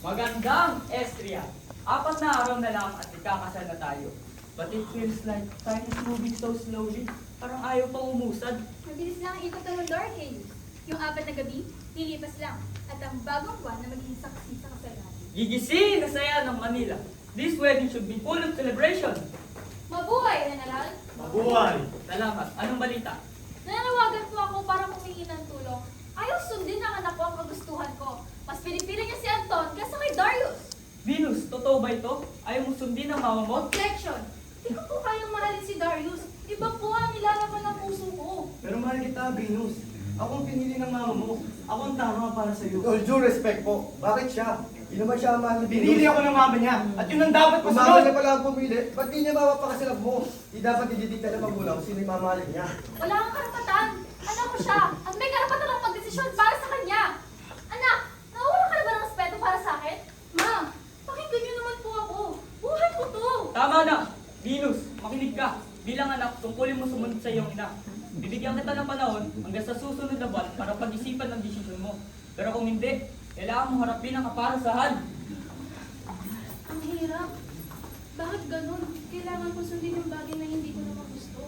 Magandang Estria! 4 na araw na lang at ikakasal na tayo. But it feels like time is moving so slowly. Parang ayaw pa umusad. Mabilis lang ang ikot ng Dark Ages. Yung 4 na gabi, lilipas lang. At ang bagong buwan na magiging saksi sa kasal natin. Gigising na saya ng Manila. This wedding should be full of celebration. Mabuhay, General! Mabuhay! Salamat. Anong balita? Nananawagan po ako para humingi ng tulong. Ayaw sundin ng anak ko ang kagustuhan ko. Mas pinipili niya si Anton kaysa kay Darius. Venus, totoo ba ito? Ayaw mo sundin ang mama mo? Objection! Di ko po kayang mahalin si Darius. Iba po ang nilalaman ng puso ko. Pero mahal kita, Venus. Ako ang pinili ng mama mo. Ako ang tama para sa iyo. With all due respect po, bakit siya? Hindi naman siya ang mahal ni Venus. Pinili ako ng mama niya. At yun ang dapat Kung mama masunod. niya pala ang pumili, ba't di niya mapapakasilap mo? Di dapat ididikta ng magulang kung sino yung mamahalin niya. Wala kang karapatan. Anak ko siya. At may karapatan akong magdesisyon para sa kanya. Anak, nawawala ka na ba ng respeto para sa akin? Ma'am, pakinggan niyo naman po ako. Buhay ko to. Tama na! Venus, makinig ka. Bilang anak, tungkulin mo sumunod sa iyong ina. Bibigyan kita ng panahon hanggang sa susunod na buwan para pag-isipan ng desisyon mo. Pero kung hindi, kailangan mo harapin ang kaparasahan. Ang hirap. Bakit ganun? Kailangan ko sundin yung bagay na hindi ko naman gusto.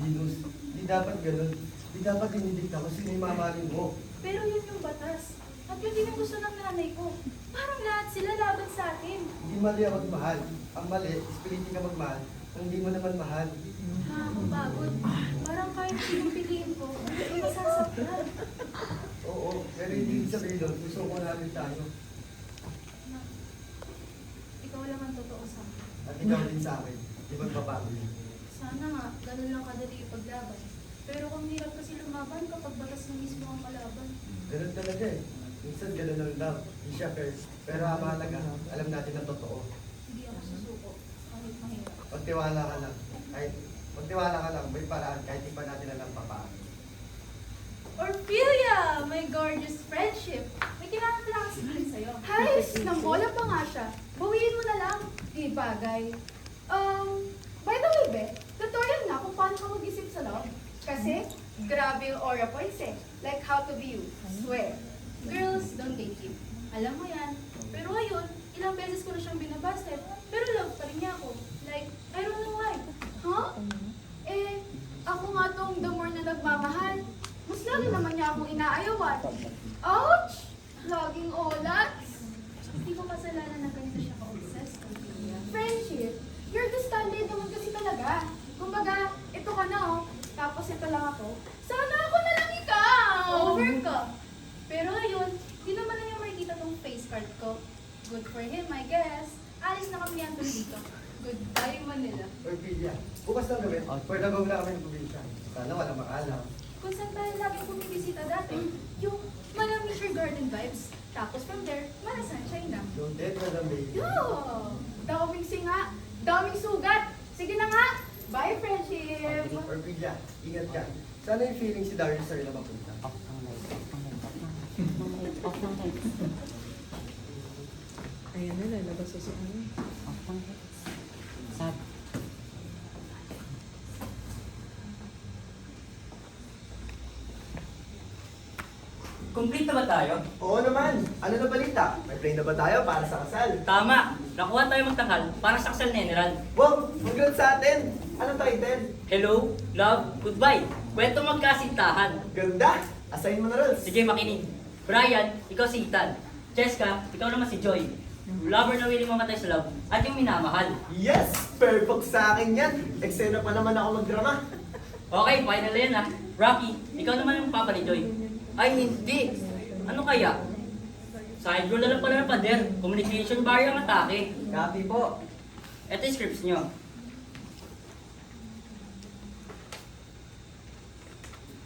Venus, di dapat ganun. Di dapat dinidikta kung sino yung mamahalin mo. Pero yun yung batas. At yun din ang gusto ng nanay ko. Parang lahat sila laban sa atin. Hindi mali ako magmahal. Ang mali, is pilitin ka magmahal kung hindi mo naman mahal. Nakakapagod. Parang kahit sinong piliin ko, ay masasaktan. Oo, pero hindi sabihin doon, gusto ko namin tayo. Na, ikaw lang ang totoo sa akin. At ikaw din sa akin. Di magbabago yun. Sana nga, ganun lang kadali ipaglaban. Pero kung hirap kasi lumaban kapag batas na mismo ang kalaban. Ganun talaga eh. Minsan ganun ang love. Hindi siya fair. Pero ang mahalaga, alam natin na totoo. Hindi ako susuko. Kahit mahirap. Magtiwala ka lang. Magtiwala ka lang, may paraan kahit di pa natin alam pa paano. Orphelia! My gorgeous friendship! May kailangan sabihin sa'yo. Hay, nambola pa nga siya. Bawiin mo na lang. Di bagay. By the way, Be, tutorial na kung paano ka mag-isip sa love. Kasi, grabe yung aura points eh. Like how to be you. Swear. Girls, don't date him. Alam mo yan. Pero ngayon, ilang beses ko na siyang binabasted. Pero love pa rin niya ako. Like, I don't know why. Huh? Eh, ako nga tong the more na nagmamahal. Mas lagi naman niya akong inaayawan. Ouch! Laging olats. Hindi ko kasalanan na ganito siya ka-obsessed. Friendship, you're the standard naman kasi talaga. Kumbaga, ito ka na oh. Tapos ito lang ako. Sana ako na lang ikaw! Over ka. Pero ngayon, di naman na niya makikita tong face card ko. Good for him, I guess. Alis na kami yan dito. Goodbye, Manila. Orphelia, bukas ng gabi, pwede go na kami ng probinsya. Sana walang makaalam. Kung saan tayo lagi bumibisita dati, yung Malamishire Garden vibes. Tapos from there, Mala Sunshine na. Noted, Madam Baby. Yo! Daming singa, daming sugat. Sige na nga. Bye, friendship. Orphelia, ingat ka. Sana yung feeling si Darius sa'yo na mapunta. Ayan na, lalabas sa ano. Sad. Complete na ba tayo? Oo naman. Ano na balita? May play na ba tayo para sa kasal? Tama! Nakuha tayo magtakal para sa kasal ni General. Wow, congrats sa atin. Anong title? Hello, love, goodbye. Kwento magkasintahan. Ganda. Assign mo na, Rolls. Sige, makinig. Brian, ikaw si Ethan. Jessica, ikaw naman si Joy. Lover na willing mamatay sa love at yung minamahal. Yes! Perfect sa akin yan. Eksena pa naman ako magdrama. Okay, final na yan ah. Rocky, ikaw naman yung papa ni Joy. Ay, hindi. Ano kaya? Side rule na lang pala ng pader. Communication barrier ang atake. Copy po. Ito yung scripts nyo.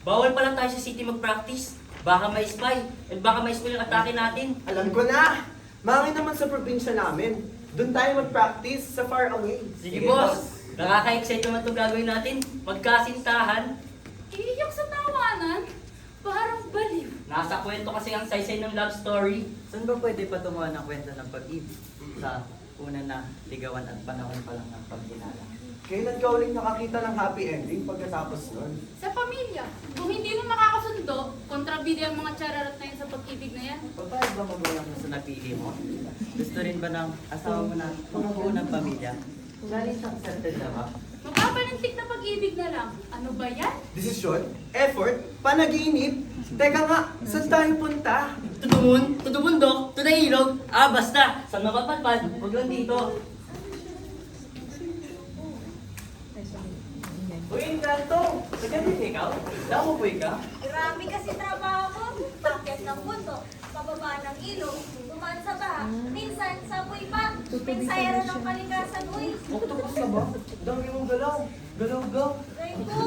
Bawal pala tayo sa city mag-practice. Baka may spy. At baka may spy yung atake natin. Alam ko na! Mangin naman sa probinsya namin. Doon tayo mag-practice sa far away. Sige, boss. Nakaka-excite naman itong gagawin natin. Magkasintahan. Iiyak sa tawanan. Parang baliw. Nasa kwento kasi ang saysay ng love story. Saan ba pwede patumuan ng kwento ng pag-ibig? Sa una na ligawan at panahon pa lang ng pagkilala. Kailan ka uling nakakita ng happy ending pagkatapos nun? Sa pamilya. Kung hindi mo makakasundo, kontrabida ang mga chararot na yun sa pag-ibig na yan. Pag ba magulang mo sa napili mo? Gusto rin ba ng asawa mo na bumubuo ng pamilya? Galing siyang settled na ba? Mapapalintik na pag-ibig na lang. Ano ba yan? Desisyon, effort, panaginip. Teka nga, saan tayo punta? Tutubundok, tunahilog. Basta, saan mapapalpal, huwag lang dito. Ay, sorry. Ingay. Uy, Encanto! Nagandit ikaw? Damo po ka? Grabe kasi trabaho ko. Paket ng bundok, pababa ng ilog, dumaan sa baha, minsan sa buhay pa, pinsayero ng kalikasan, uy. Octopus ka ba? Dami mong galaw. Galaw-gaw. Rainbo,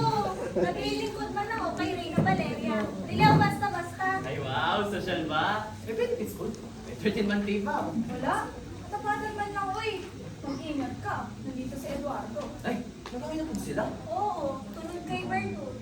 naglilingkod man ako kay Reyna Valeria. Dilaw basta-basta. Ay wow, social ba? May benefits ko. May 13 month pay pa. Wala, matapatan man lang, uy. Mag-ingat ka, nandito si Eduardo. Ay, nakakita sila? Oo, tulad kay Bertol.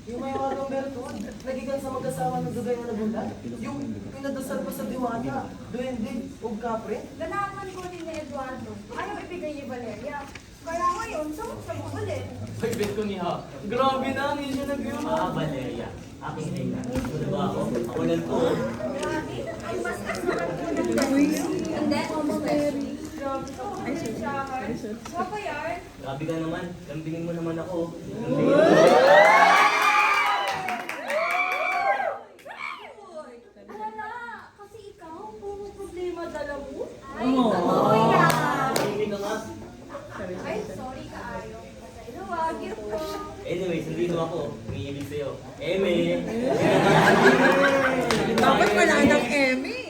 Yung may wagang Bertod, nagigan sa mag-asawa ng dugay na nabulan. Yung pinadasal pa sa diwata, duwende, o kapre. Ganahan man ko din ni Eduardo. Ayaw ibigay ni Valeria. Kaya ngayon, saan siya ulit? Ay, bet ko niya. Grabe na, hindi siya nag-yun. Valeria. Aking Reyna. Ano ba ako? Ako lang to. Grabe, ang baskas naman ko ng Valeria. And then, Mary. Grabe to, Ay, sorry. Ay, sorry. Wapa yan? Grabe ka naman. Lambingin mo naman ako. Alala, kasi ikaw, puro problema dala mo. Ay, Oo. totoo yan. Hindi ka nga. Sorry, Ay, sorry. sorry kaayo. Pasayro, wagir ko. Anyways, nandito ako. Umiibig sa'yo. Eme! Dapat wala ng Emmy.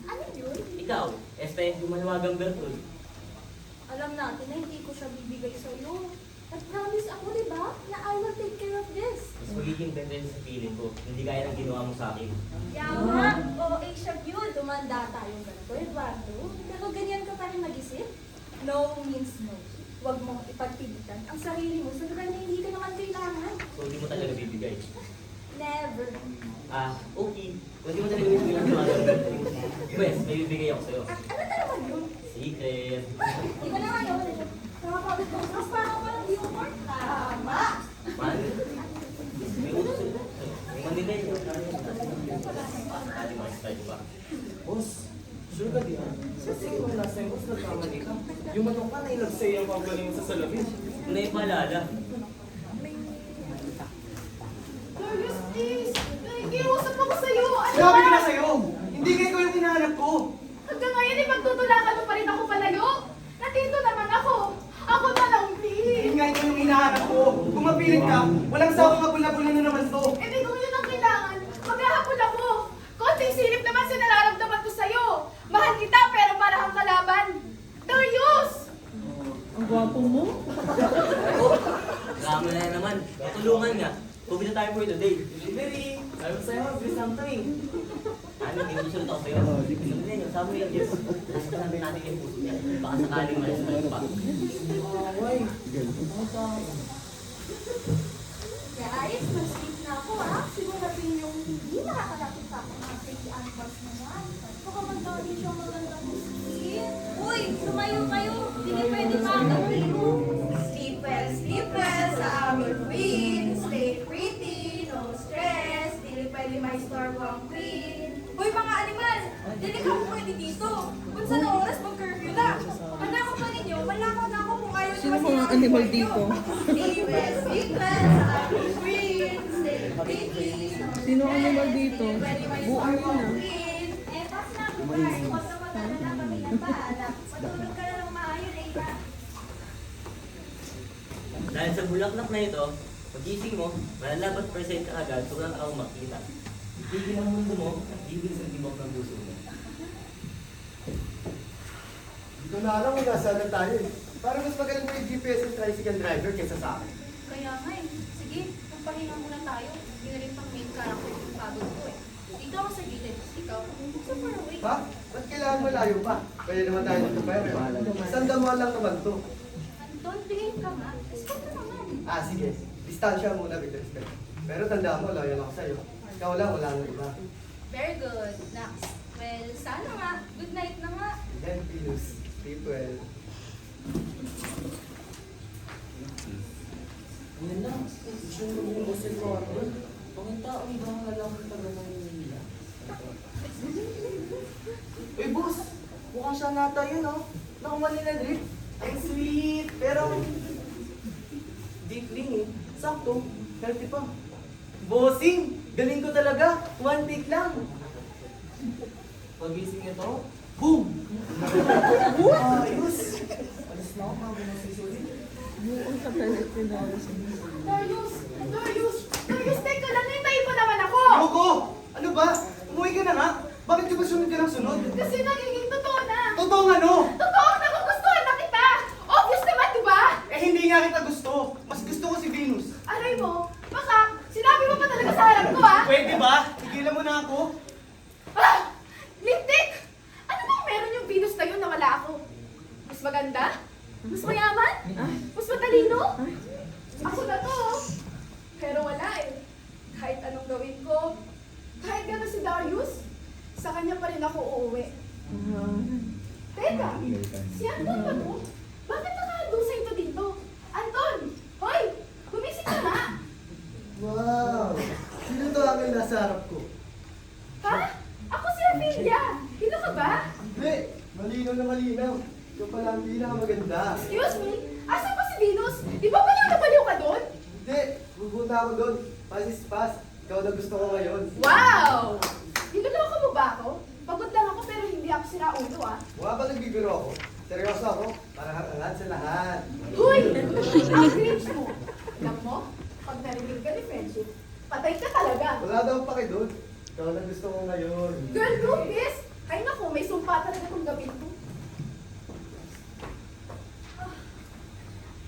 Ano yun? Ikaw, este, gumalawagang Bertol. Alam natin na hindi ko siya bibigay sa'yo. At promise ako, di ba, na I will take care of this. Mas magiging better sa feeling ko. Hindi kaya ng ginawa mo sa akin. Yaman, OA siya yun. Tumanda tayong ganito, Eduardo. Pero ganyan ka pa rin mag-isip? No means no. Huwag mong ipagpilitan ang sarili mo sa lugar na hindi ka naman kailangan. So, hindi mo talaga bibigay. Never. Okay. Hindi mo talaga bibigay ng gumalawagang Pwes, may bibigay ako sa'yo. At ano na naman yun? Secret. Hindi ko na ayaw na siya. Nakakabit ko. Mas parang walang di umar. Tama. Man. May utos sila. May manilay. Hindi mo style pa. Boss, sure ka di ha? Kasi yung last time, boss, nagkamali ka. Yung manok ka na inagsay ang pagaling mo sa salamin. Hindi yung paalala. Darius, please. Nakikiusap ako sa'yo. Ano Sabi ko ba? na sa'yo, hindi kayo ko yung hinahanap ko. Hanggang ngayon, ipagtutulakan mo pa rin ako palayo. Nandito naman ako. Ako na lang, please. Yun nga ikaw yung hinahanap ko. Kung mapilit ka, walang sawang mabula-bula na naman to. Eh, di kung yun ang kailangan, maghahapon ako. Konting silip naman sa nararamdaman ko sa'yo. Mahal kita, pero para kang kalaban. Darius! Ang gwapo mo. Drama na naman. Tutulungan nga. Kubi na tayo for today. Delivery. Sabi ko sa'yo, bilis lang to eh. Ano, may susunod ako sa'yo. Sabi niyo, sabi mo yung gifts. Sabi natin yung puso niya. Baka sakaling malis pa. Away. Guys, mag-sleep na ako ha. Siguraduhin yung hindi nakakalapit sa akin mga pretty animals na yan. Baka magdawin siya magandang sleep. Uy, sumayo kayo. Hindi pwede makakapiro. Sleep well sa aming queen. Stay pretty, no stress. Hindi pwede ma-istorbo ang queen. Uy, mga animal! Dili ka po pwede dito. Kung saan na oras mag-curfew na. Manakaw pa ninyo, manakaw na ako kung ayaw Sino mga animal dito? Sleep well sa aming queen. Stay pretty, no Sino ang animal dito? pwede Buang ma-istorbo yun ang ah. queen. Eh, pas na ako guys. Huwag na mag-alala kami ng bahala. Matulog ka na ng maayos, Reyna. Dahil sa bulaklak na ito, pag-ising mo, malalabat present ka agad, sobrang ako makita. Tigil ang mundo mo, tigil sa tibok ng puso mo. Dito na alam kung nasaan na tayo eh. Parang mas magaling mo yung GPS ng tricycle driver kaysa sa akin. Kaya nga eh. Sige, magpahinga muna tayo. Hindi na rin pang main character yung pagod ko eh. Dito ako sa gilid. Ikaw, so far away. Pa? Ba't kailangan malayo pa? Pwede naman tayo dito pa yun. Isang damuhan lang naman to. Anton, behave ka nga. Stop na naman. Sige. Distansya muna with respect. Pero tandaan mo, loyal ako sa'yo. Ikaw lang, wala nang iba. Very good. Next. Well, sana nga. Good night na nga. Then, Venus. Sleep well. Yan lang. Siya yung lumulong sa kwarto. Pangin tao, ibang lalaki taga ng nila. Uy, boss! Mukhang siya nata yun, oh. Naku, Manila drip. Ang sweet! Pero, deep clean, eh. Sakto. Healthy pa. Bossing! Galing ko talaga. 1 take lang. Pagising ito, boom! Ayos! Alis na ako, bago masisulit. Buong sa pelet ni Darius. Darius, teka lang, hintayin mo naman ako! Yoko! Ano ba? Umuwi ka na nga? Bakit di ba sunod ka ng sunod? Kasi nagiging totoo na! Totoong ano? Totoo, nagugustuhan na kita! Obvious naman, di ba? Eh hindi nga kita gusto. Mas gusto ko si Venus. Aray mo, baka sinabi mo pa talaga sa harap ko, ah! Pwede ba? Tigilan mo na ako. Ah! Lintik! Ano bang meron yung Venus na yun na wala ako? Mas maganda? Mas mayaman? Mas matalino? Ako na to. Pero wala eh. Kahit anong gawin ko, kahit gano'n si Darius, sa kanya pa rin ako uuwi. Teka, si Anton ba to? Bakit nakadusay ito dito? Anton! Hoy! Gumising ka na! Wow! Sino to ang nasa harap ko? Ha? Ako si Amelia! Sino ka ba? Hindi! Malinaw na malinaw. Ikaw pala ang pinakamaganda. Excuse me? Asan ba si Venus? Di ba baliw na baliw ka doon? Hindi! Pupunta ako doon. Pass is pass. Ikaw na gusto ko ngayon. Wow! Niloloko mo ba ako? Pagod lang ako pero hindi ako siraulo ah. Mukha ba nagbibiro ako? Seryoso ako? Para harangan sa lahat. Huy! Ang cringe mo! Alam mo, pag narinig ka ni friendship, patay ka talaga. Wala daw paki doon. Ikaw na gusto ko ngayon. Girl group is, ay naku, may sumpa talaga kung gabi to.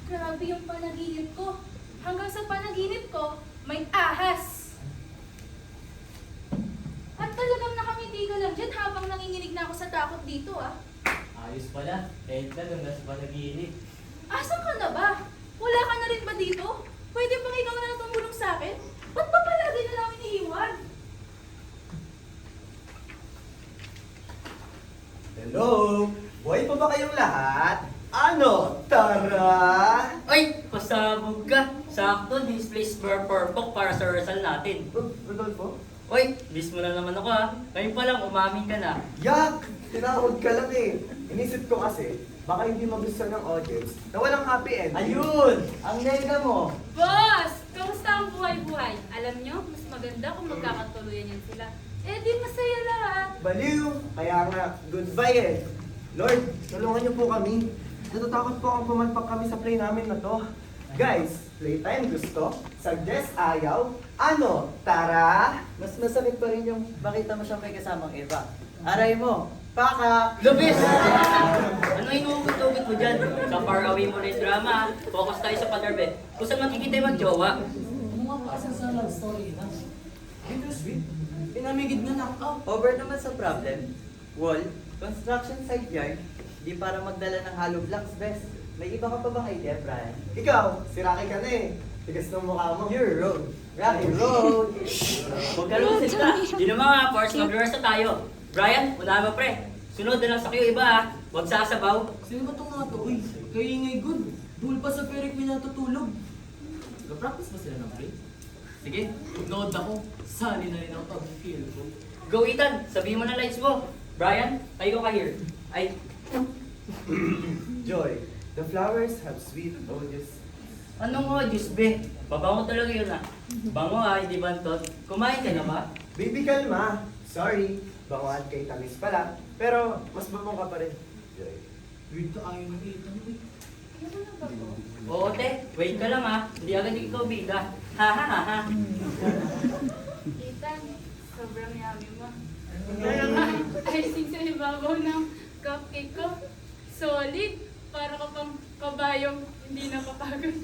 Grabe yung panaginip ko. Hanggang sa panaginip ko, may ahas. At talagang nakangiti ka lang dyan habang nanginginig na ako sa takot dito ah. Ayos pala. Kahit na nung nasa panaginip. Asan ka na ba? Wala ka na rin ba dito? Pwede bang ikaw na lang tumulong sa akin? Ba't ba palagi na lang iniiwan? Hello! Buhay pa ba kayong lahat? Ano? Tara! Ay! Pasabog ka! Sakto, this place perfect para sa rehearsal natin. Rodolfo? Oy, miss mo na naman ako ha. Ngayon pa lang, umamin ka na. Yak! Tinawag ka lang eh. Inisip ko kasi, baka hindi magustuhan ng audience na walang happy ending. Ayun! Ang nega mo! Boss! Kamusta ang buhay-buhay? Alam nyo, mas maganda kung magkakatuluyan yan sila. Eh di masaya lahat. Baliw! Kaya nga, goodbye eh. Lord, tulungan niyo po kami. Natatakot po akong pumalpak kami sa play namin na to. Guys, playtime gusto? Suggest ayaw? Ano? Tara! Mas masakit pa rin yung makita mo siyang may kasamang iba. Aray mo! Paka! Lubis! Ano inuugot-ugot mo dyan? Sa far away mo na yung drama. Focus tayo sa paderbe. Kung saan makikita yung mag-jowa. Ano nga pa kasi sa love story na? Bittersweet? Pinamigid na knockout. Over naman sa problem. Wall, construction site yard, di para magdala ng hollow blocks, best. May iba ka pa bang idea, Brian? Ikaw, si Rocky ka na eh. Tigas ng mukha mo. Your road. Rocky road. Huwag ka lumasit ka. Di naman nga, force mag-rehearse na tayo. Brian, unahan mo pre. Sunod na lang sa kayo iba ha. Huwag sasabaw. Sino ba itong mga to? Uy, kayo ingay good. Dul pa sa Ferric may natutulog. Nag-practice ba sila ng play? Sige, nood ako. Sali na rin ako pag-feel ko. Go Ethan, sabihin mo na lights mo. Brian, tayo ka here. Ay, Joy, the flowers have sweet odors. anong audios be? Babango talaga yun ah. Bango ah, hindi bantot. Kumain ka na ba? Baby, kalma. Sorry, banguan kay tamis pala. Pero, mas babong ka pa rin. Joy. Weird ka ayaw ng Ethan. Oo te, wait ka lang ah. Hindi agad ikaw bida. Ha ha ha ha. Ethan, sobrang yummy mo. Icing sa ibabaw ng cupcake ko. Solid. Para ka pang kabayong hindi napapagod.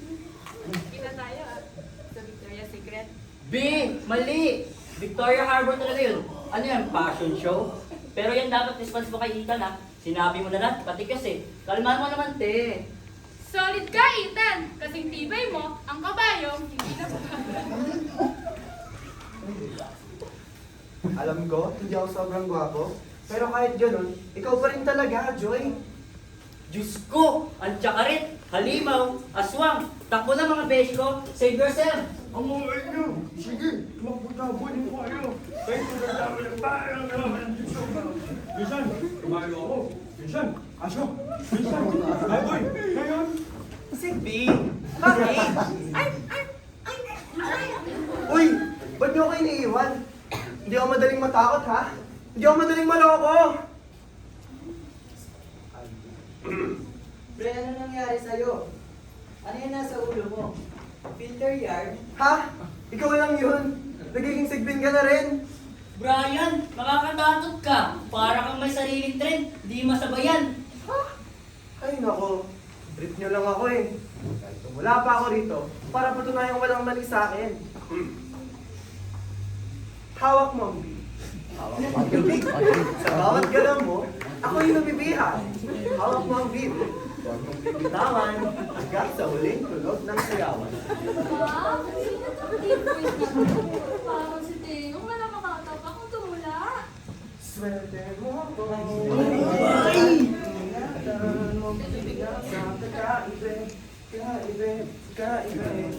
Kita tayo ah. Sa Victoria's Secret. B, mali! Victoria Harbor talaga yun. Ano yan, fashion show? Pero yan dapat response mo kay Ethan ha. Sinabi mo na lang, pati kasi. Kalmahan mo naman te. Solid ka, Ethan! Kasing tibay mo, ang kabayong hindi napapagod. Alam ko, hindi ako sobrang gwapo. Pero kahit ganun, ikaw pa rin talaga, Joy. Diyos ko! Ang tsakarit, halimaw, aswang, takbo na mga beshi ko, save yourself! Ang mga inyo! Sige, tumakbo-takbo niyo kayo! Kahit kung nagdami ng bayan, Bisan, Tumayo ako. Minsan, aso. Minsan, baboy. Ngayon, Sigbin! Bakit? Uy! Ba't niyo ako iniiwan? Hindi ako madaling matakot, ha? Hindi ako madaling maloko! Pre, ano nangyari sa'yo? Ano yan nasa ulo mo? Filter yard? Ha? Ikaw lang yun? Nagiging sigbin ka na rin? Brian, makakatatot ka. Para kang may sariling trend, di masabayan. Ay nako, trip nyo lang ako eh. Kahit wala pa ako rito, para patunayang walang mali sa akin. Hawak mo ang beat. Hawak mo ang beat. Sa bawat galaw mo, ako yung nabibihan. Hawak mo ang beat. Huwag mong bibitawan hanggang sa huling tunog ng sayawan. Wow, sino itong pinpoint niya? Parang si Teo, wala makakatapa kung tumula. Swerte mo ko. Ay! Ingatan mo sa kakaibig, kaibig, kaibig.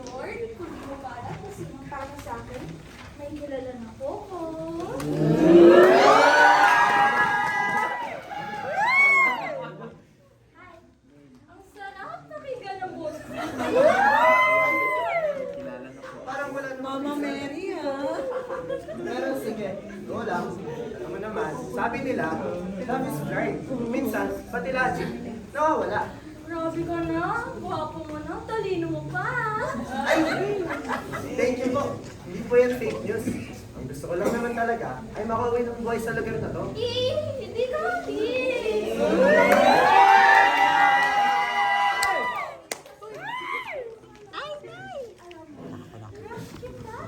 Lord, kung di mo para kung sino para sa akin, may kilala na po ko. Hi. Ang sarap nakinggan ng boses. Parang wala naman. Mama Mary, Pero sige, go lang. Alam mo naman, sabi nila, love is blind. Minsan, pati logic, nawawala. Grabe ka na. Gwapo mo na. Talino mo pa. Ay! Thank you po. Hindi po yan fake news. Ang gusto ko lang naman talaga ay makauwi ng buhay sa lugar na to. Hindi ka happy. Ay, Nay! Alam mo, crush kita.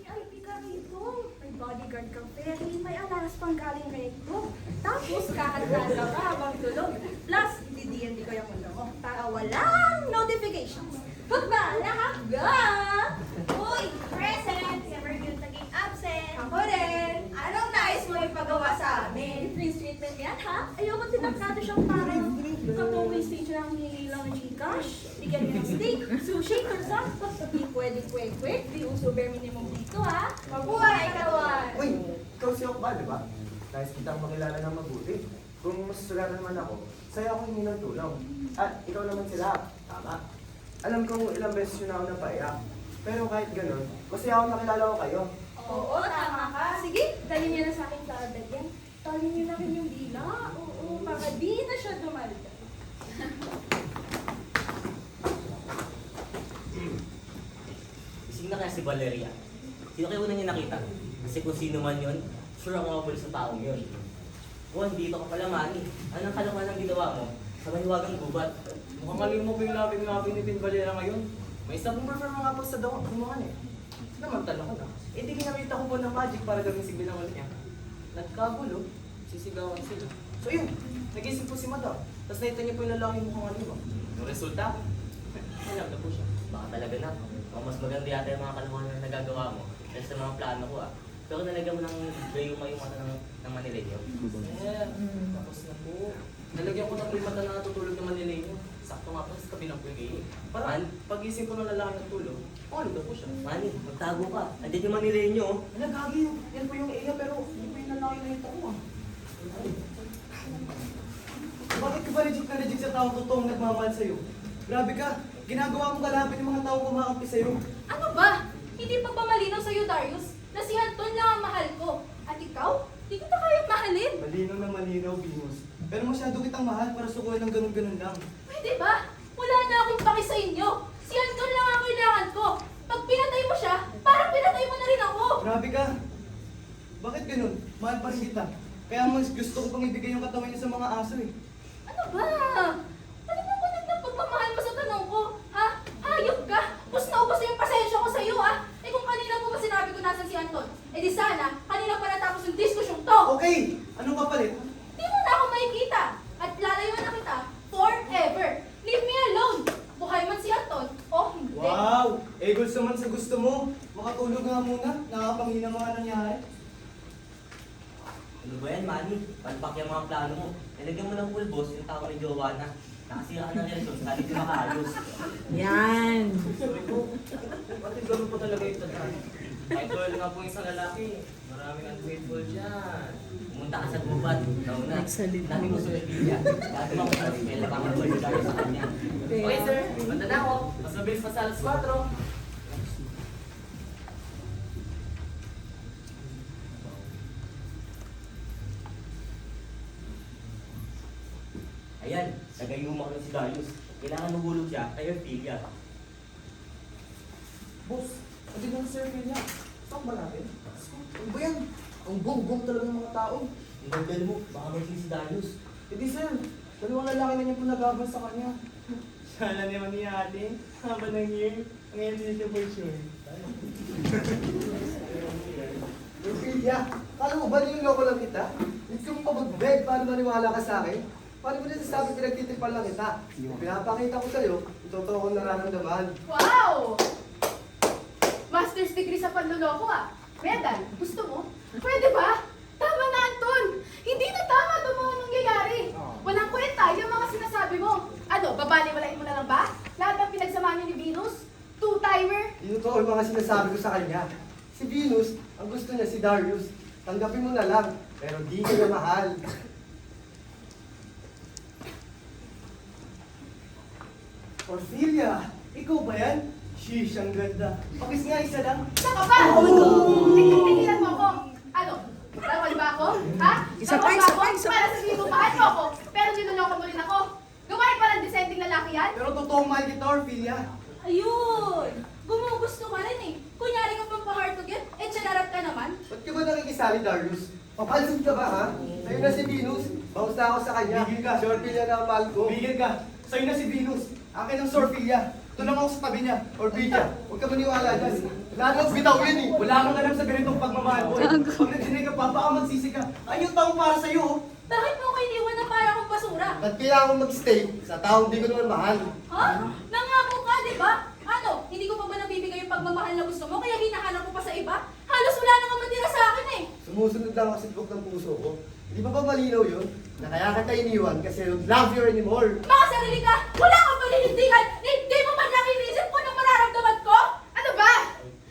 VIP ka rito. May bodyguard kang ferry, may alas pang galing recto. Tapos kakantahan ka pa habang tulog. Plus, hindi ko yung mundo mo. Para walang notifications. Hugba! Lahagga! Uy! Present! Never yun naging absent. Ako rin. Anong nais mo ipagawa sa amin? Free treatment yan, ha? Ayoko tinagkado siyang parang kapoway stage lang hinihilang ng Gcash. Bigyan niya ng steak, sushi, kursa. Di pwedeng kwek-kwek. Di uso bare minimum dito, ha? Mabuhay, katawan! Uy, ikaw si Okba, di ba? Nais kitang makilala ng mabuti. Kung masusularan man ako, sa'yo ako hindi ng tulong. At ikaw naman sila. Tama. Alam kong ilang beses yun ako napaiyak. Pero kahit ganun, masaya ako nakilala ko kayo. Oo, tama ka. Sige, dali niyo na sa akin sa agad yan. Tali niyo na rin yung dila. Oo, para di na siya dumalda. Ising na kaya si Valeria. Sino kayo unang niya nakita? Kasi kung sino man yun, sure ako mapuli sa taong yun. Kung dito ka pala, Manny. Anong kalokohan ang ginawa mo? Sa mahiwagang gubat. Mukhang mali mo pa yung labing ni Pin Valera ngayon. May isa pong perform nga po sa dumangan eh. Namantan ako na. Eh di ginamit ako po ng magic para gawing si binawal niya. Nagkagulo, sisigawan sila. So yun, nag-isip po si Madam. Tapos nakita niya po yung lalaki mukhang anima. Yung resulta, alam na po siya. Baka talaga na. Mas maganda yata yung mga kalokohan na nagagawa mo kaysa sa mga plano ko ah. Pero nalagyan mo ng gayuma yung mata ng Manileño. Eh, tapos na po. Nalagyan ko ng mata na natutulog ng Manileño. Sakto nga po sa kabilang po yung gayo. Parang pag-isip ko ng lalaki ng tulog, ano daw po siya? Manny, magtago ka. Andiyan yung Manileño oh. Nagagi yun. Yan po yung iya pero hindi po yung lalaki na ito ko ah. Bakit ka ba legit sa taong totoong nagmamahal sa'yo? Grabe ka! Ginagawa mo kalapit yung mga taong kumakampi sa'yo. Ano ba? Hindi pa ba malinaw sa'yo, Darius? Na si Anton lang ang mahal ko. At ikaw? Di kita kayang mahalin. Malinaw na malinaw, Venus. Pero masyado kitang mahal para sukuhan ng ganun-ganun lang. Pwede ba? Wala na akong paki sa inyo. Si Anton lang ang kailangan ko. Pag pinatay mo siya, parang pinatay mo na rin ako. Grabe ka! Bakit ganun? Mahal pa rin kita. Kaya mas gusto ko pang ibigay yung katawan niya sa mga aso eh. Ano ba? Ano ba kulit ng pagmamahal mo sa tanong ko? Ha? Hayop ka? Ubus na ubus na yung pasensya ko sa'yo, ha? Eh kung kanina mo ba sinabi ko nasan si Anton? Eh di sana, kanina pa natapos yung diskusyong to. Okay! Anong kapalit? Di mo na ako makikita. At lalayo na kita forever. Leave me alone. Buhay man si Anton o hindi. Wow! Eagles naman sa gusto mo. Makatulog nga muna. Nakakapangina mga nangyari. Ano ba yan, Manny? Palpak yung mga plano mo. Nilagyan mo ng pulbos yung tao ni Joanna. Nakasira ka ng relasyon, sa halip yung makaayos. Yan. Sorry po. Pati ganun pa talaga yung tandaan. Kahit wala nga po isang lalaki, maraming unfaithful dyan. Pumunta ka sa gubat. Nauna. Dami mo sulit niya. Dati mo sa eskwela pa ako sa kanya. Okay sir, banda na ako. Mas mabilis pa sa alas 4. Ayan, nagayuma ko na si Darius. Kailangan mahulog siya kay Ophelia. Boss, hindi na sir niya. Stop ba natin? Ano ba yan? Ang bong-bong talaga ng mga tao. Ang ganda mo, baka magsin si Darius. Hindi sir, dalawang lalaki na niya po nagabas sa kanya. Sana naman ni ate, haba ng year, ngayon dito for sure. Ophelia, kala mo ba niloloko lang kita? Hindi ko magbeg para maniwala ka sa akin. Paano mo nasasabi pinagtitipan lang kita? Pinapakita ko sa'yo, yung totoo kong nararamdaman. Wow! Master's degree sa panloloko ah. Medal, gusto mo? Pwede ba? Tama na, Anton! Hindi na tama itong mga nangyayari. Walang kwenta yung mga sinasabi mo. Ano, babaliwalain mo na lang ba? Lahat ng pinagsamahan niyo ni Venus? Two-timer? Yung totoo yung mga sinasabi ko sa kanya. Si Venus, ang gusto niya si Darius. Tanggapin mo na lang, pero di ka niya mahal. Ophelia, ikaw ba yan? Sheesh, ang ganda. Pakis nga isa lang. Saka ba? Tigilan mo ako. Ano? Bawal ba ako? Ha? Isa Bawal pa, ba isa ako? pa. Para sabihin mo, mahal mo ako. Pero niloloko mo rin ako. Gawain pa ng disenteng lalaki yan? Pero totoong mahal kita, Ophelia. Ayun! Gumugusto ka rin eh. Kunyari ka pang pa-hard yan, eh chararap ka naman. Ba't ka ba nakikisali, Darius? Papalsig ka ba, ha? Sa'yo na si Venus. Bawas na ako sa kanya. Bigil ka. Si Ophelia na ang mahal ko. Bigil ka. Sa'yo na si Venus. Akin ang Ophelia. Ito lang ako sa tabi niya. Ophelia, huwag ka maniwala dyan. Lahat bitaw yun eh. Wala kang alam sa ganitong pagmamahal ko. Pag nagsinay ka pa, baka magsisi ka. Ay, yung taong para sa'yo. oh. Bakit mo ko iniwan na para akong basura? Ba't kailangan kong mag-stay sa taong di ko naman mahal? Ha? Nangako ka, di ba? Ano, hindi ko pa ba nabibigay yung pagmamahal na gusto mo, kaya hinahanap mo pa sa iba? Halos wala na nga matira sa akin eh. Sumusunod lang ako sa tibok ng puso ko. Hindi ba malinaw yun? Na kaya kita iniwan kasi I don't love you anymore. Makasarili ka! Wala kang paninindigan! Hindi mo man lang inisip kung anong mararamdaman ko! Ano ba?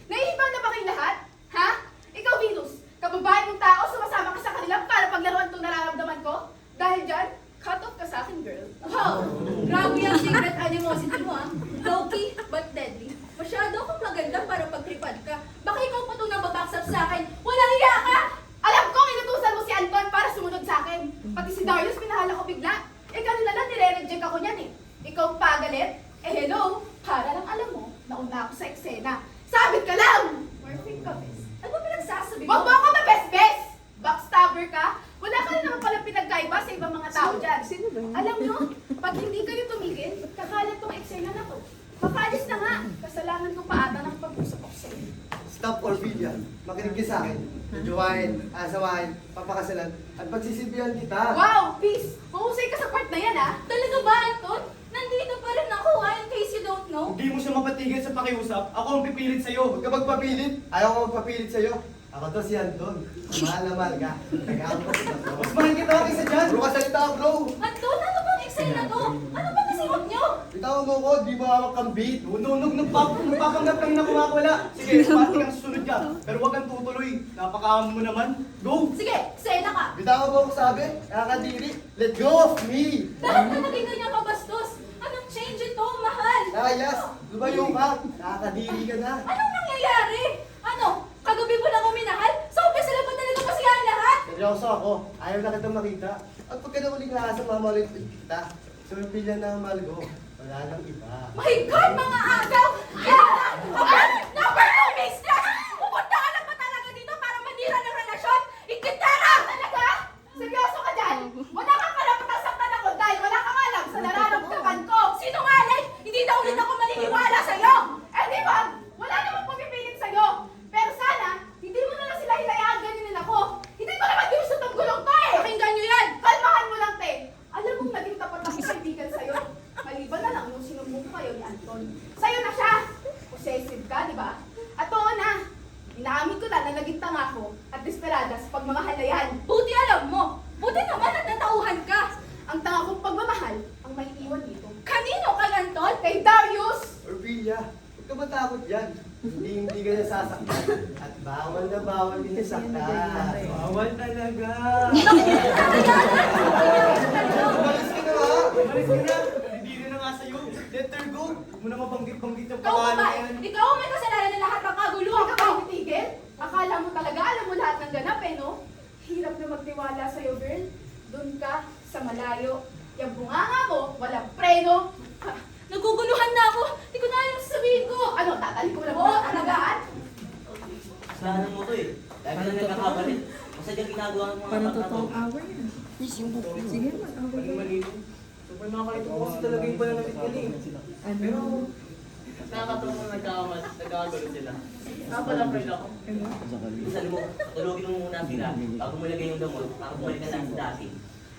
Naiibang na ba kayong lahat? Ha? Ikaw, Venus, kababae mong tao, sumasama ka sa kanila para paglaruan itong nararamdaman ko? Dahil dyan, cut off ka sa akin, girl. Wow! Grabe yung secret animosity mo ah. Low-key, but deadly. Masyado akong maganda para pagtripad ka. Baka ikaw pa itong nababaksap sa akin. Walang hiya ka! Alam ko, inutusan mo si Anton para sumunod sa akin. Pati si Darius, pinahala ko bigla. Eh, kanina lang nire-reject ako niyan eh. Ikaw pagalit? Eh, hello? Para lang alam mo, nauna ako sa eksena. Sabit ka lang! Perfect ka, bes. Ano ba pinagsasabi Wag mo mo? ako mabes-bes! Backstabber ka? Wala ka rin naman palang pinagkaiba sa ibang mga tao dyan. Sino ba yun? Alam nyo, pag hindi kayo tumigil, kakalat tong eksena na to. Papaalis na nga. Kasalanan ko pa ata ng pag-usap ako sa'yo. Stop, Ophelia. Makinig ka sa akin. Jojowain, asawain, papakasalan, at pagsisilbihan kita. Wow, peace! Mahusay ka sa part na yan, ah! Talaga ba, Anton? Nandito pa rin ako ah, in case you don't know. Hindi mo siya mapatigil sa pakiusap. Ako ang pipilit sa'yo. Huwag ka magpapilit. Ayaw ko magpapilit sa'yo. Ako to si Anton. Mahal na mahal ka. Nag-aaway ko sa Mas mahal kita kaysa dyan. Bro, kasalita ka, bro. Anton, ano bang eksena to? Ano ba nasigot nyo? Bitawan mo ko, di mo ako kambit. Nunog, nagpapanggap lang na kumawala. Sige, pati kang susunod ka. Pero huwag kang tutuloy. Napakaam mo naman. Go! Sige, eksena ka. Bitawan mo ako sabi. Kakadiri. Let go of me. Bakit ka naging ganyan kabastos? Anong change ito, mahal? Layas, lumayo ka. Kakadiri ka na. Anong nangyayari? Ano? Kagabi mo lang uminahal? Sa umpisa lang ba talaga masiyahan lahat? Seryoso ako. Ayaw na kitang makita. At pagka nauling nga sa mamalit kita, sumipilya na ang mahal ko. Wala nang iba. My God, mga agaw! Yara! Kapal! Number 2, mistress! Pupunta ka lang ba talaga dito para manira ng relasyon? Ikitera! Talaga? Seryoso ka dyan? Wala kang karapatang saktan ako dahil wala kang alam sa nararamdaman ko. Sinungaling! Hindi na ulit ako maniniwala sa'yo! Eh di ba? Wala namang pumipilit sa'yo. Pero sana, hindi mo na lang sila hinayaan ganinin ako. Hindi ko naman gusto itong gulong to eh. Pakinggan nyo yan! Kalmahan mo lang, te. Alam mong naging tapat ako kaibigan sa'yo. Maliban na lang nung sinumbong kayo ni Anton. Sa'yo na siya. Possessive ka, di ba? At oo na. Inaamin ko na naging tanga ko at desperada sa pagmamahal na yan. Buti alam mo! Buti naman at natauhan ka! Ang tanga kong pagmamahal ang may iwan dito. Kanino kay Anton? Kay Darius! Orphelia, huwag ka ka matakot dyan. Hindi ka nasasaktan. At bawal na bawal din nasaktan. Bawal talaga. Umalis ka na ha! Umalis ka na. Hindi rin na nga sa'yo. Let her go. Huwag mo na mabanggit-banggit yung Ikaw pangalan ba? na yan. Ikaw ang may kasalanan na lahat ng kagulo. Ikaw ba titigil? Akala mo talaga alam mo lahat ng ganap eh, no? Hirap na magtiwala sa'yo, girl. Doon ka sa malayo. Yung bunganga mo, walang preno. Ha, naguguluhan na ako. Hindi ko na alam sasabihin ko. Ano, tatalik ko lang mga alagaan? Kasalanan mo to eh. Lagi na nagkakabalik. Masadyang ginagawa ng mga Parang bata to. totoong away yan. Sige, mag-away Maling kayo. malito. Super nakakalito ko kasi talaga yung pananamit nila eh. Ano? Pero, Nakakatawa na nagkakagulo sila. Nakapala-afraid ako. Bilisan mo, tulogin mo muna sila bago mo lagay yung gamot, para bumalik ka na sa dati.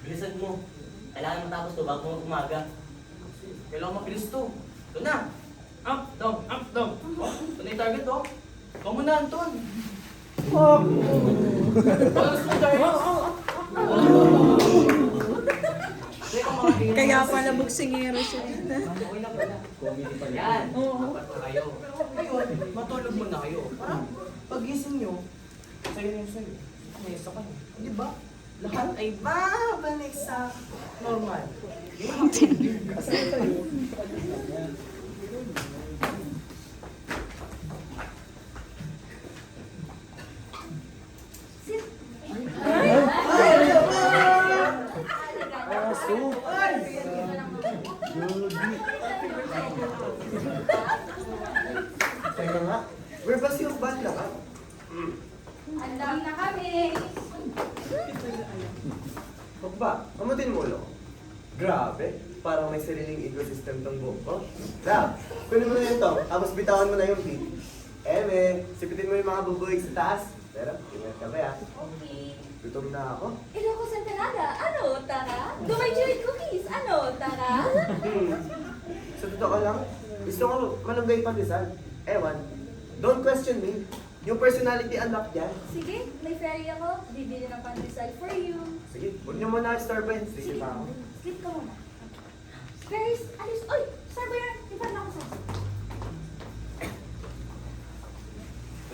Bilisan mo. Kailangan matapos to bago mo umaga. kailangan mabilis to. Ito na. Up, down, up, down. Oh, ito na yung target oh. Ikaw mo na, Anton. Palos mo, Darius. Teka, mga tingin Kaya mo, pala sexy. buksingero siya. Okay lang pala. Comedy pa yan. Oo. Dapat na kayo. Ngayon, matulog muna kayo. Parang pagising nyo, sa'yo na yung sa'yo. May isa ka na. Di ba? Lahat ay babalik sa normal. Sit. Teka nga, where ba si Ukban lang ha? Andam na kami. Ukba, kamutin mo ulo. Grabe, parang may sariling ecosystem tong buhok ko. Rap, kunin mo na yun to, tapos bitawan mo na yung beat. Sipitin mo yung mga bubuig sa taas. Pero, ingat ka ba ya? Okay. Gutom na ako. Iloko Santanada. Ano, tara? Gumay Joy Cookies. Ano, tara? Sa totoo lang, gusto ko malunggay pandesal. Ewan, don't question me. Yung personality unlock yan. Sige, may ferry ako. Bibili ng pandesal for you. Sige, huwag niyo muna Starbucks. Sige pa ako. Sleep ka muna. Ferris, alis. Oy, saan ba yan? Iba na ako sa...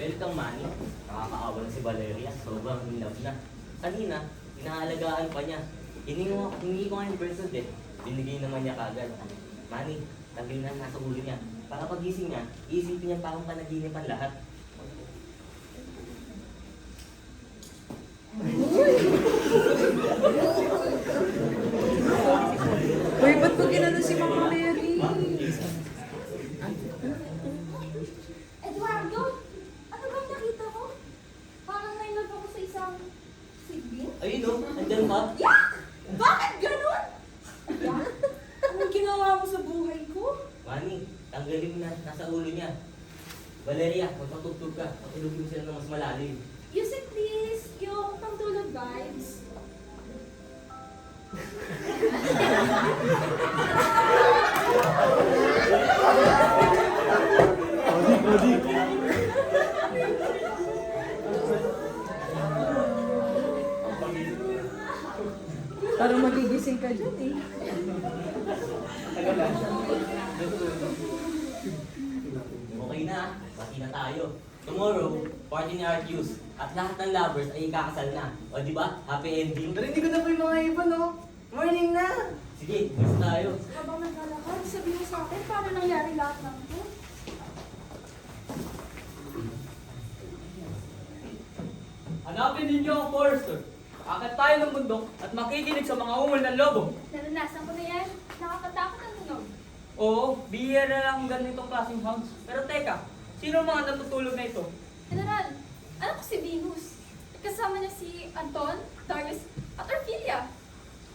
Welcome, Manny. Nakakaawa na si Valeria. Sobrang in love na. Kanina, inaalagaan pa niya. Hiningi ko nga yung bracelet eh. Binigay naman niya kagad. Manny, tanggal na nasa ulo niya. Para pagising niya, iisipin niya parang panaginipan lahat. Uy, ba't mo ginano si Mama Mary? Eduardo, ano bang nakita ko? Parang nailove ako sa isang sibling. Ayun o, andyan pa. Yak! Bakit ganun? Yak? Anong ginawa mo sa buhay ko? Manny, tanggalin mo na, nasa ulo niya. Valeria, magpatugtog ka. Patulogin mo sila ng mas malalim. Music please, yung pangtulog vibes. Parang magigising ka dyan eh. Okay na, pati na tayo. Tomorrow, party ni Artius. At lahat ng lovers ay ikakasal na. O di ba? Happy ending. Narinig ko na po yung mga iba, no? Morning na! Sige, basta tayo. Habang naglalakad, sabi mo sa akin, paano nangyari lahat ng ito? Hanapin ninyo ang forester. Akat tayo ng bundok at makikinig sa mga ungol ng lobo. Naranasan ko na yan. Nakakatakot ang tunog. Oo, bihira lang ganitong klaseng hounds. Pero teka, sino ang mga natutulog na ito? General, alam ko si Venus. Kasama niya si Anton, Darius, at Orphelia.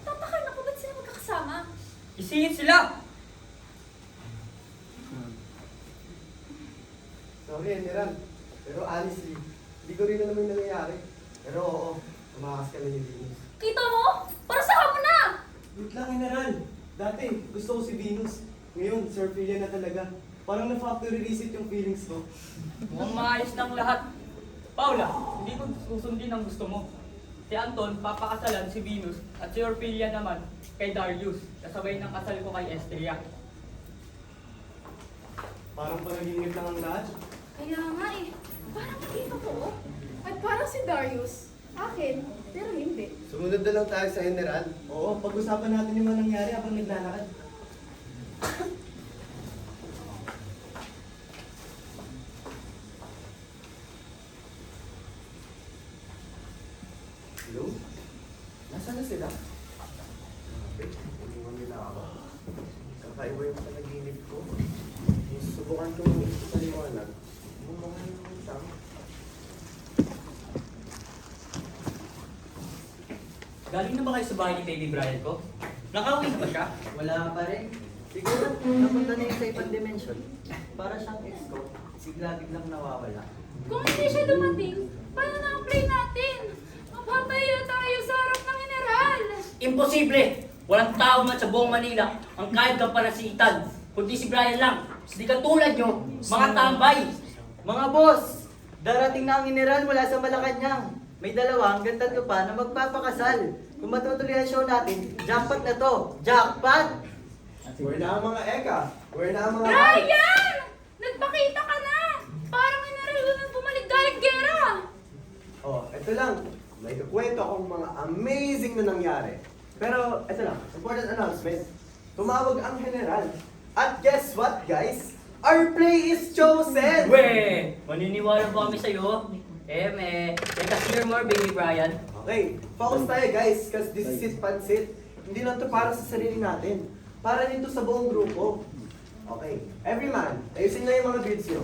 Tatakain ako, ba't sila magkakasama? Isingit sila! Sorry, General. Pero honestly, hindi ko rin alam yung nangyayari. Pero oo, tumakas kami ni Venus. Kita mo? Para sa mo na! Wait lang, General. Dati, gusto ko si Venus. Ngayon, Sir Ophelia na talaga. Parang na-factory reset yung feelings ko. Mukhang maayos ng lahat. Paula, hindi ko susundin ang gusto mo. Si Anton, papakasalan si Venus at si Orphelia naman kay Darius. Kasabay ng kasal ko kay Estria. Parang panaginip lang ang lahat. Kaya nga eh. Parang nakita ko. At parang si Darius. Akin, pero hindi. Sumunod na lang tayo sa general. Oo, pag-usapan natin yung mga nangyari habang naglalakad. Hello? Nasaan na sila? Iniwan nila ako. Kakaiba yung panaginip ko. Subukan kong ipaliwanag. Yung mga yung Galing na ba kayo sa bahay ni Baby Brian ko? Nakauwi na ba siya? Wala pa rin. Siguro, napunta na yun sa ibang dimension. Para siyang ex ko, bigla-biglang nawawala. Kung hindi siya dumating, paano na ang play natin? Mapapaya tayo sa harap ng general! Imposible! Walang tao man sa buong Manila ang kahit ka panasitan, kundi si Brian lang. Hindi katulad nyo, mga tambay. Mga boss, darating na ang general mula sa Malacanang. May dalawa hanggang tatlo pa na magpapakasal. Kung matutuloy ang show natin, jackpot na to! Jackpot! Where na ang mga eka? Where na ang mga Brian! Nagpakita ka na! Parang general nang bumalik galing gera! Oh, ito lang. May kukwento akong mga amazing na nangyari. Pero, ito lang. Important announcement. Tumawag ang general. At guess what, guys? Our play is chosen! We! Maniniwala ba kami sa'yo? Let us hear more, Baby Brian. Okay, focus tayo guys, kasi this is it pansit. Hindi lang to para sa sarili natin. Para din to sa buong grupo. Okay, every man, ayusin nyo yung mga beads nyo.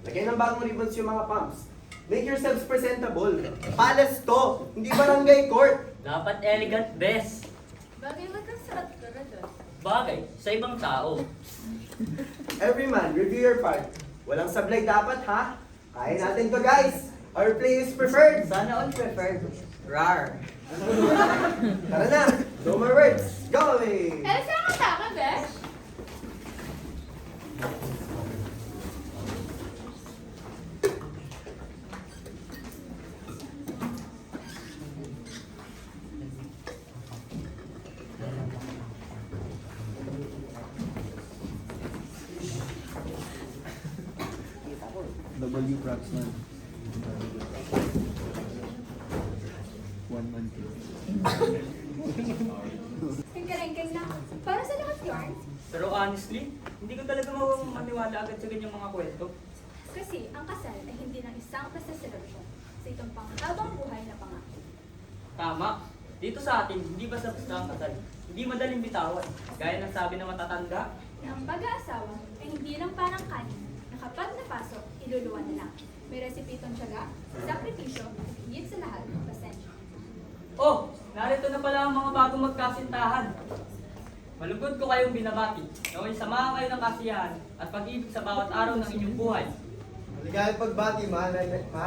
Lagyan ng bagong ribbons yung mga pumps. Make yourselves presentable. Palace to, hindi barangay court. Dapat elegant, best. Bagay ba kang sarat ka na dyan? Bagay, sa ibang tao. Every man, review your part. Walang sablay dapat ha. Kaya natin to guys. Our play is preferred. Sana all preferred. Rar. Tara na, no more words. Go away! Elsa, kanta ka, Besh? W props na. 1 month. Kengkarengkeng na. Para sa lahat yarn. Pero honestly, hindi ko talaga maniwala agad sa ganyang mga kwento. Kasi ang kasal ay hindi ng isang basta celebration. Sa itong panghabang buhay na pangako. Tama. Dito sa atin, hindi basta-basta ang kasal. Hindi madaling bitawan. Gaya ng sabi ng matatanda, Na ang pag-aasawa ay hindi lang parang kanin na kapag napasok, iluluwan na lang. May resipitong tiyaga, sakripisyo, at higit sa lahat, pasensya. oh, narito na pala ang mga bagong magkasintahan. Malugod ko kayong binabati. Naway samahan kayo ng kasiyahan at pag-ibig sa bawat araw ng inyong buhay. Maligayang pagbati, mahal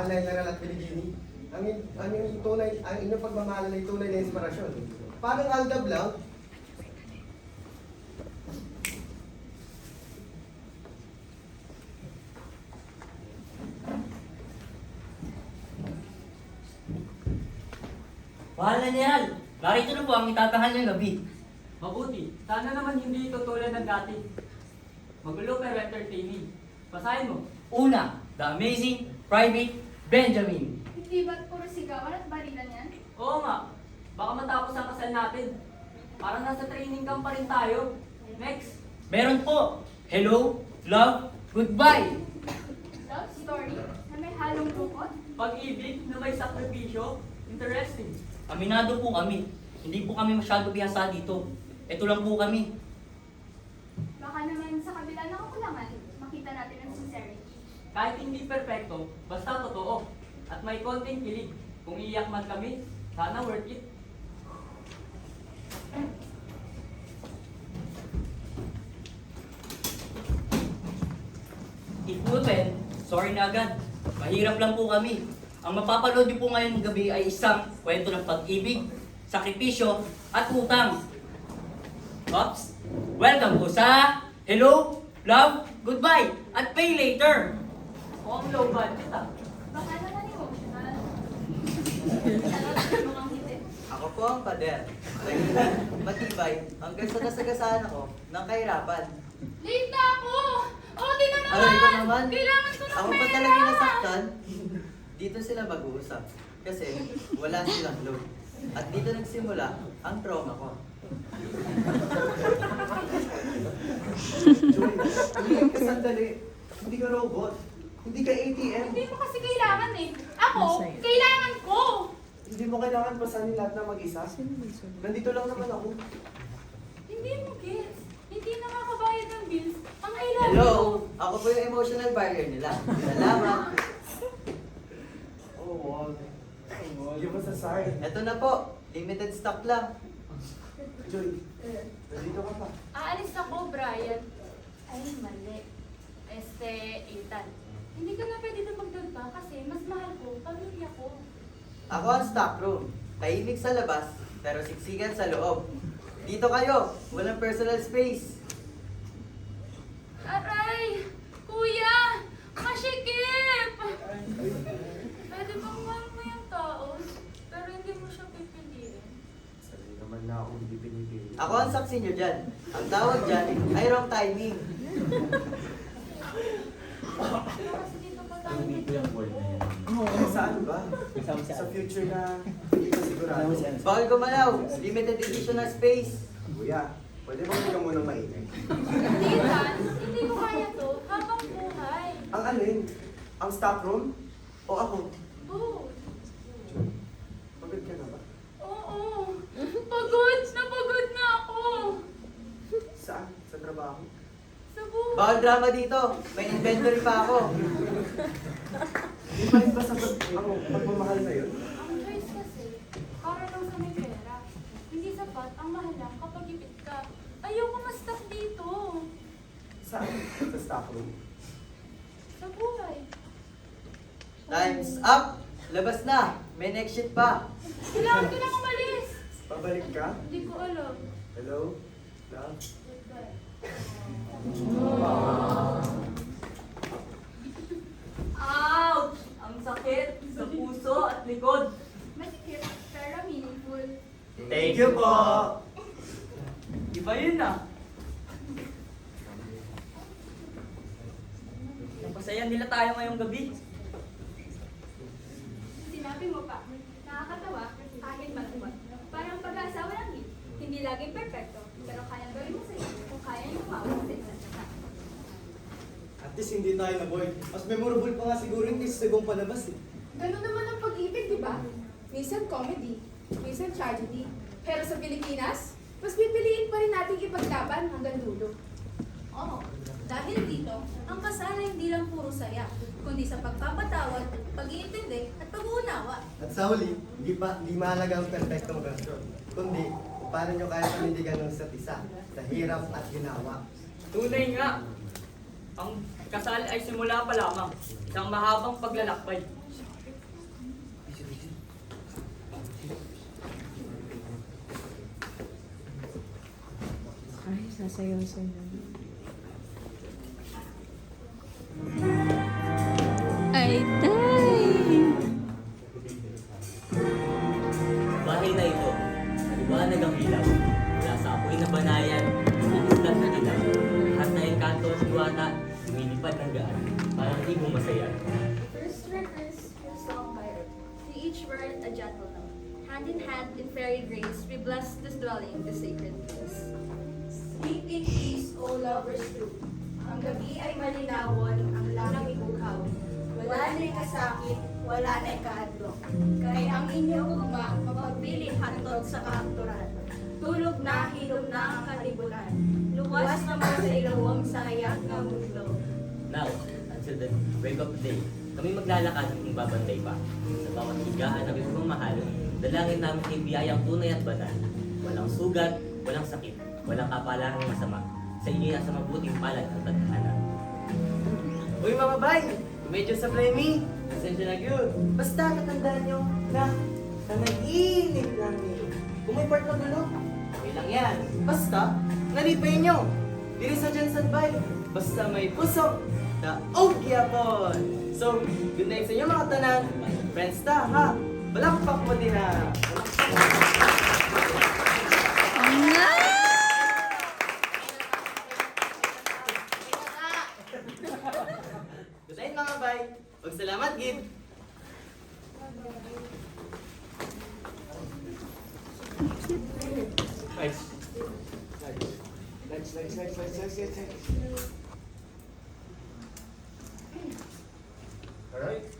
na General at Pilipini. Ang inyong pagmamahal ay tunay na inspirasyon. Parang aldab lang, Mahal na General, narito na po ang itatahal ng gabi. Mabuti, sana naman hindi ito tulad ng dati. Magulo pero entertaining. Basahin mo. Una, The Amazing Private Benjamin. Hindi ba't puro sigawan at barilan yan? Oo nga, baka matapos ang kasal natin. Parang nasa training camp pa rin tayo. Next, Meron po, Hello, Love, Goodbye. Love story na may halong lungkot? pag-ibig na may sakripisyo. Interesting. Aminado po kami. Hindi po kami masyado bihasa dito. Ito lang po kami. Baka naman sa kabila ng kakulangan, makita natin ang sincerity. Kahit hindi perpekto, basta totoo. At may konting kilig. Kung iiyak man kami, sana worth it. If open, sorry na agad. Mahirap lang po kami. Ang mapapanood niyo po ngayong gabi ay isang kwento ng pag-ibig, sakripisyo, at utang. Ops, welcome po sa Hello, Love, Goodbye, at Pay Later. Mukhang low budget ah. Baka naman emotional. Ano mukhang hindi. Ako po ang pader. Matibay hanggang sa nasagasaan ako ng kahirapan. Late na ako! Oh, di na Aray ko naman! naman. Kailangan ko ng Ako pera! pa talaga nasaktan. Dito sila mag-uusap. Kasi wala silang load. At dito nagsimula ang trauma ko. Joy, tumingin ka sandali. Hindi ka robot. Hindi ka ATM. Hindi mo kasi kailangan eh. Ako, kailangan ko! Hindi mo kailangan pasanin lahat na mag-isa. Nandito lang naman ako. Hindi mo gets. Hindi nakakabayad ng bills. Ang I love Hello! you. Ako po yung emotional barrier nila. Salamat! Oh, wag. Give us a sign. Eto na po. Limited stock lang. Joy, nandito ka pa. Aalis ako, Brian. Ay, mali. Ethan. Hindi ka na pwede na magdoon pa kasi mas mahal ko, pamilya ko. Ako ang stock room. Tahimik sa labas, pero siksikan sa loob. Dito kayo. Walang personal space. Aray! Kuya! Masikip! Pwede bang mahal mo yung tao? Pero hindi mo siya pipiliin. Sabi naman na ako hindi pinipili. Ako ang saksi nyo dyan. Ang tawag dyan ay wrong timing. Pero kasi dito pa tayo Saan ba? Sa future na hindi pa sigurado. Bawal gumalaw. Limited edition na space. Kuya, pwede bang hindi ka muna maingay? Ethan, hindi ko kaya to habang buhay. Ang alin? Ang stock room? O ako? Oh, Joy, pagod ka na ba? oo. Pagod! Napagod na ako! Saan? Sa trabaho? Sa buhay. Bawal drama dito. May inventory pa ako. Di ba rin ba sagot ang pagmamahal na yun? Ang choice kasi, para lang sa may pera. Hindi sapat ang mahal lang kapag ipit ka. Ayoko ma-stuck dito. Saan? Sa stock room? Sa buhay. Time's up. Labas na. May next shift pa. Kailangan ko na umalis. Pabalik ka? Hindi ko alam. Hello? Love? Goodbye. Ouch! Ang sakit sa puso at likod. Masikip, pero meaningful. Thank you po. Iba yun ah. Napasaya nila tayo ngayong gabi. Sinabi mo pa, nakakatawa kahit matuwa. Parang pag-asa walang hit. Hindi laging perfecto, pero kayang gawin mo sa'yo kung kaya niyo umawag sa isa't isa. At least hindi tayo na-boy. Mas memorable pa nga siguro yung kaysa sa ibang palabas eh. Ganun naman ang pag-ibig, di ba? Minsan comedy, minsan tragedy. Pero sa Pilipinas, mas pipiliin pa rin natin ipaglaban hanggang dulo. Oo, dahil dito, ang kasal ay hindi lang puro saya, kundi sa pagpapatawad, pag-iintindi at pag-uunawa. At sa huli, hindi mahalaga ang perfectong version, kundi kung paano nyo kaya panindigan ng isa't isa sa hirap at ginawa. Tunay nga. Ang kasal ay simula pa lamang. Isang mahabang paglalakbay. Ay, sasayaw sa'yo. Ay, tay! Bahay na ito, maliwanag ang ilaw. Mula sa apoy na banayan, umuslat na ilaw. Lahat na engkanto at diwata, lumilipad ng gaan. Parang ibong masaya. First rehearse your song by to each word a gentle note. Hand in hand in fairy grace, we bless this dwelling, this sacred place. Sleep in peace, O lovers true. Ang gabi ay malinawon, ang langit bughaw. Wala na'y kasakit, wala na'y kaadlok. Kaya ang inyong ugma, mapagpilit hantod sa kaakturan. Tulog na, hilom na ang kalibutan. Luwas naman sa ilawang sayang ng mundo. Now, until the break of day, kami maglalakad at magbabantay pa. Sa bawat higaan na pagmamahal, dalangin namin kay biyayang tunay at banal. Walang sugat, walang sakit, walang kapalarang masama. Sa inyo nasa mabuting palad at tadhana. Uy mga bay, kung medyo sablay mi, pasensya na yun. Basta natandaan nyo na nanginginig lang ni. Kung may part na gulo, okay lang yan. Basta, nalipay nyo. Diri sa Jensen Bay, basta may puso na ogyapon. So, good night sa inyo mga tanan. Friends ta, ha? Balakpak mo din na. bay. Magsalamat, Gid. Alright.